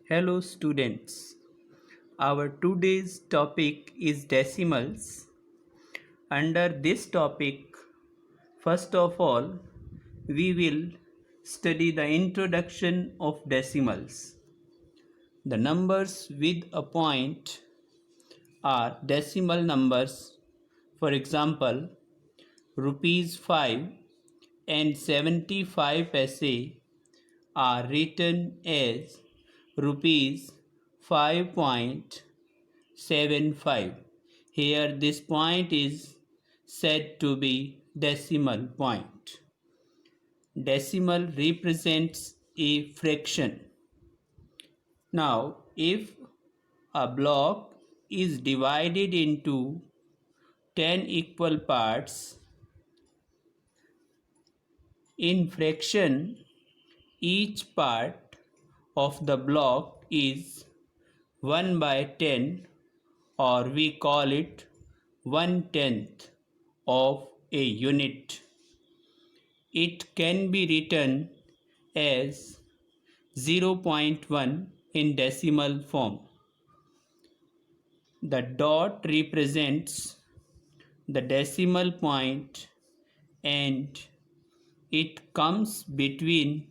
Hello students. Our today's topic is decimals. Under this topic, first of all, we will study the introduction of decimals. The numbers with a point are decimal numbers. For example, rupees 5 and 75 paise are written as rupees 5.75. Here this point is said to be decimal point. Decimal represents a fraction. Now, if a block is divided into 10 equal parts in fraction, each part of the block is 1 by 10, or we call it 1/10 of a unit. It can be written as 0.1 in decimal form. The dot represents the decimal point and it comes between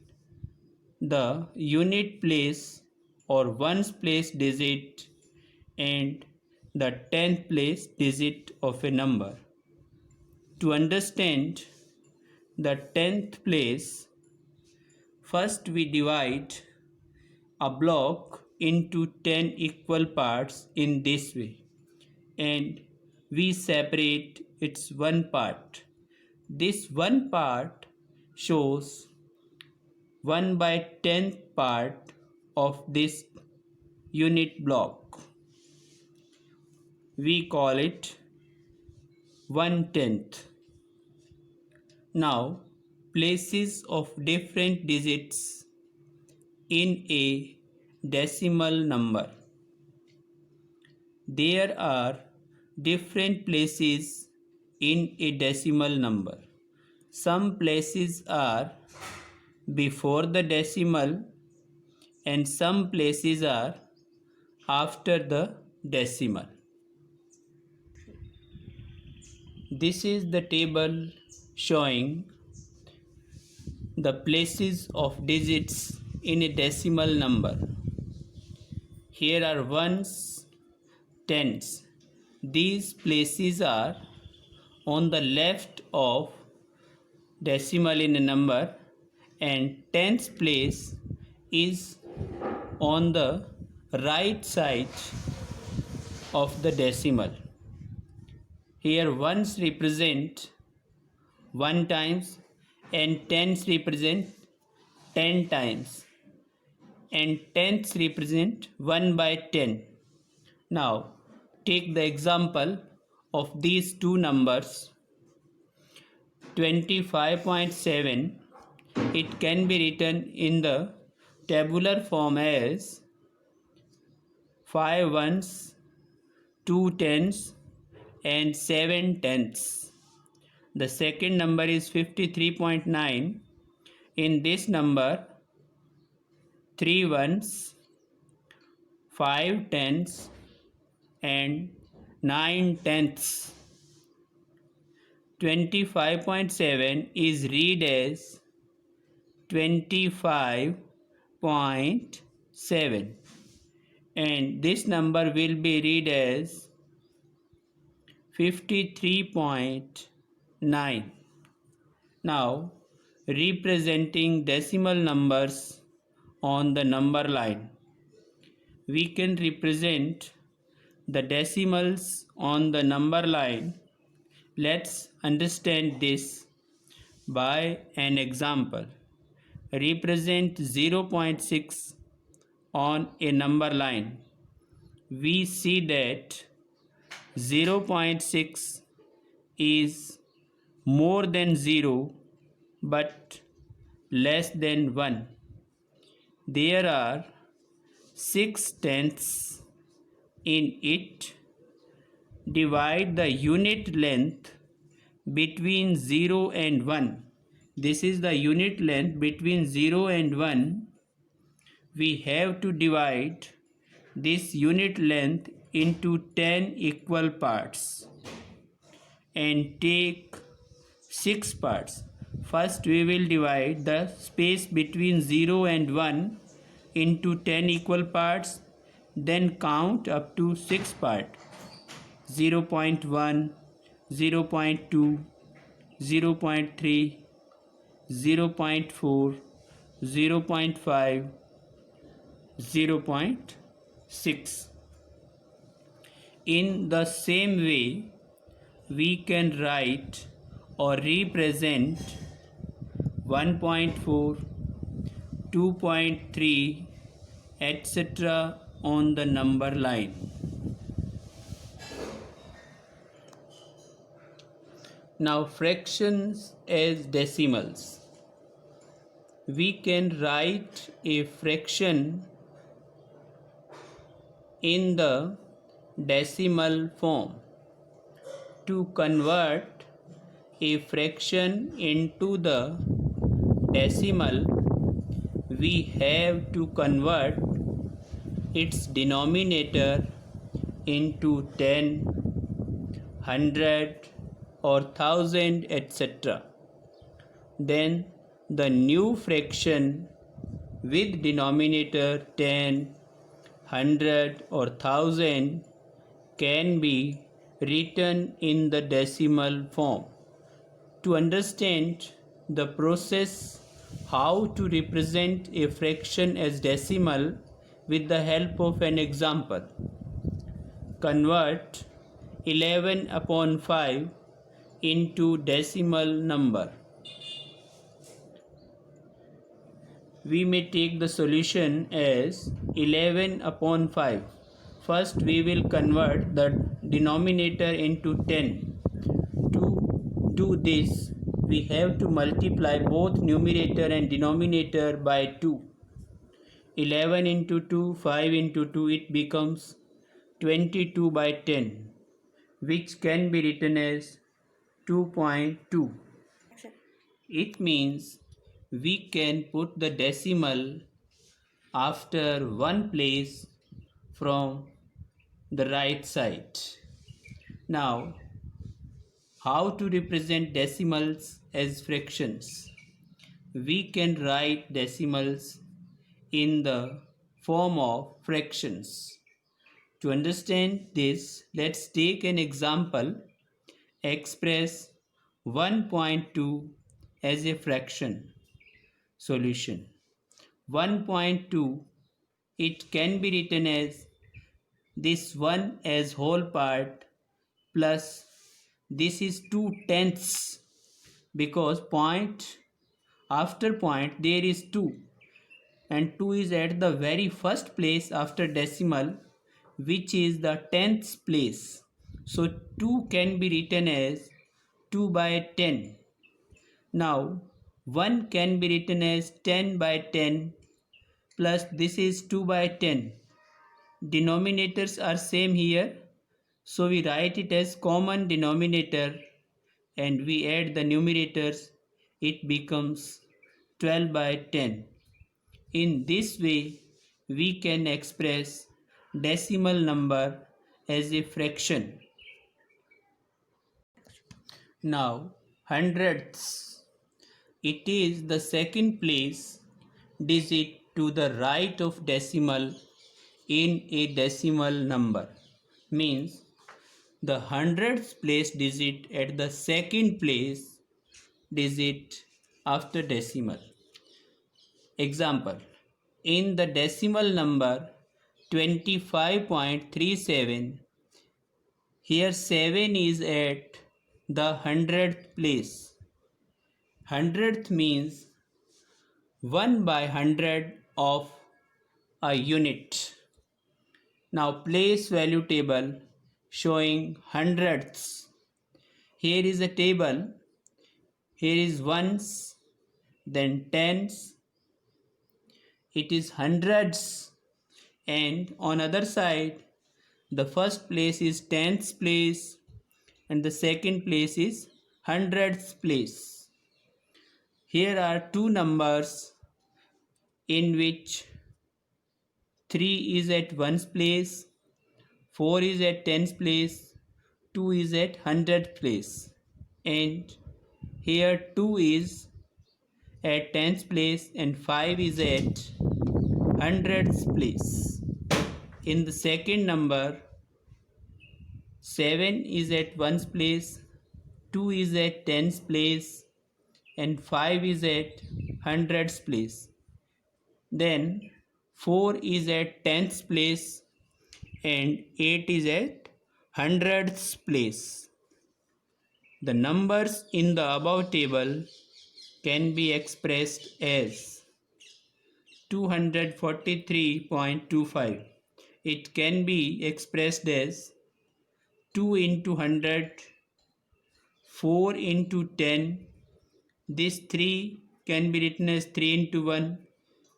the unit place or ones place digit and the tenth place digit of a number. To understand the tenth place, first we divide a block into 10 equal parts in this way and we separate its one part. This one part shows 1 by 10th part of this unit block. We call it 1/10. Now, places of different digits in a decimal number. There are different places in a decimal number. Some places are before the decimal and some places are after the decimal. This is the table showing the places of digits in a decimal number. Here are ones, tens. These places are on the left of decimal in a number and tens place is on the right side of the decimal. Here ones represent 1 times and tens represent 10 times and tenths represent 1 by 10. Now take the example of these two numbers 25.7. It can be written in the tabular form as 5 ones, 2 tens and 7 tenths. The second number is 53.9. In this number 3 ones, 5 tenths and 9 tenths. 25.7 is read as 25.7 and this number will be read as 53.9. Now representing decimal numbers on the number line. We can represent the decimals on the number line. Let's understand this by an example. Represent 0.6 on a number line. We see that 0.6 is more than 0 but less than 1. There are 6 tenths in it. Divide the unit length between 0 and 1. This is the unit length between 0 and 1. we have to divide this unit length into 10 equal parts and take 6 parts. First we will divide the space between 0 and 1 into 10 equal parts, then count up to 6 parts: 0.1, 0.2, 0.3, 0.4, 0.5, 0.6. In the same way, we can write or represent 1.4, 2.3, etc. on the number line. Now fractions as decimals. We can write a fraction in the decimal form. To convert a fraction into the decimal, we have to convert its denominator into 10, 100 or 1000, etc. Then the new fraction with denominator 10, 100 or 1000 can be written in the decimal form. To understand the process how to represent a fraction as decimal with the help of an example, convert 11 upon 5 into decimal number. We may take the solution as 11 upon 5. First we will convert the denominator into 10. To do this, we have to multiply both numerator and denominator by 2. 11 into 2, 5 into 2, it becomes 22 by 10, which can be written as 2.2. It means we can put the decimal after one place from the right side. Now, how to represent decimals as fractions? We can write decimals in the form of fractions. To understand this, let's take an example. Express 1.2 as a fraction. Solution: 1.2, it can be written as this 1 as whole part plus this is 2/10, because point after point there is 2 and 2 is at the very first place after decimal, which is the 10th place. So 2 can be written as 2 by 10. Now 1 can be written as 10 by 10 plus this is 2 by 10. Denominators are same here, so we write it as common denominator and we add the numerators, it becomes 12 by 10. In this way, we can express decimal number as a fraction. Now, hundredths. It is the second place digit to the right of decimal in a decimal number. Means the hundredth place digit at the second place digit after decimal. Example: in the decimal number 25.37, here 7 is at the hundredth place. Hundredth means 1 by 100 of a unit. Now place value table showing hundredths. Here is a table. Here is ones, then tens, it is hundreds, and on other side the first place is tenths place and the second place is hundredths place. Here are two numbers in which 3 is at 1's place, 4 is at 10's place, 2 is at 100th place, and here 2 is at 10th place and 5 is at 100th place. In the second number, 7 is at 1's place, 2 is at 10th place, and 5 is at 100th place. Then 4 is at 10th place and 8 is at 100th place. The numbers in the above table can be expressed as 243.25. It can be expressed as 2 into 100, 4 into 10. This 3 can be written as 3 into 1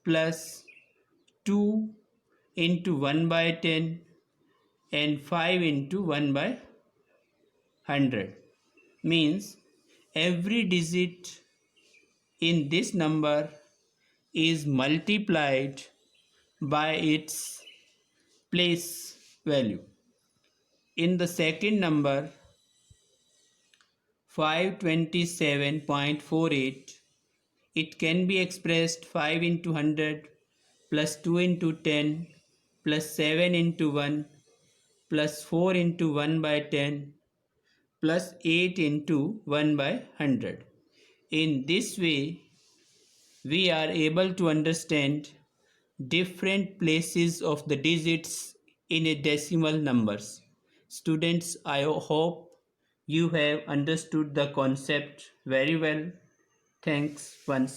plus 2 into 1 by 10 and 5 into 1 by 100. Means every digit in this number is multiplied by its place value. In the second number, 527.48, it can be expressed 5 into 100 plus 2 into 10 plus 7 into 1 plus 4 into 1 by 10 plus 8 into 1 by 100. In this way, we are able to understand different places of the digits in a decimal numbers. Students, I hope you have understood the concept very well. Thanks once